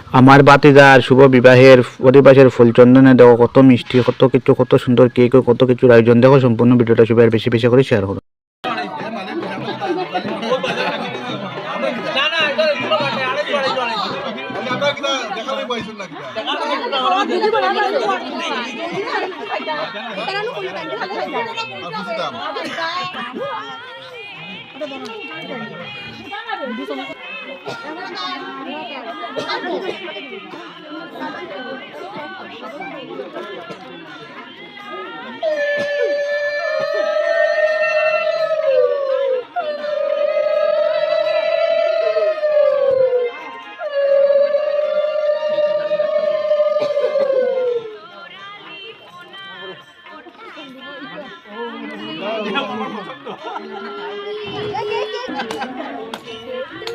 আমার বাতিজার শুভ বিবাহের পরিবেশের ফুলচন্দনে দেখো কত মিষ্টি, কত কিছু, কত সুন্দর কেক, কত কিছুর আয়োজন। দেখো সম্পূর্ণ ভিডিওটা সবাই বেশি বেশি করে শেয়ার করো।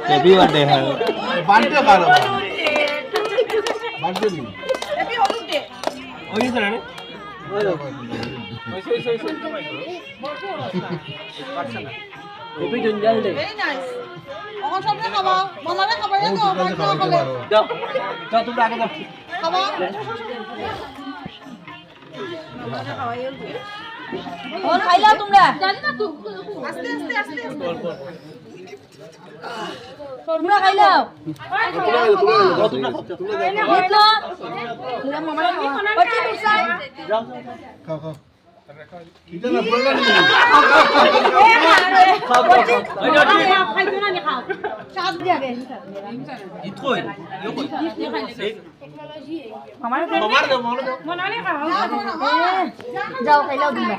हैप्पी बर्थडे है बर्थडे का बर्थडे नहीं हैप्पी हॉलिडे ओही तर रे हैप्पी जंजाल डे वेरी नाइस এখন সবটা খাবা বনালে খাবা না তো কালকে খাওয়াইতে পারো যাও যাও তোমরা আগে যাও খাবা ওর খাইলা তোমরা জানি না তো আস্তে আস্তে আস্তে তোমরা খাইলাও তোমরা মামারা ওটি কুসাই খাও খাও এটা না পুরোটা নিয়ে খাইতো না নি খাও চাঁদ দিয়ে আগে ইতকই মামারা মামার দাও মনালে খাও যাও খাইলাও তোমরা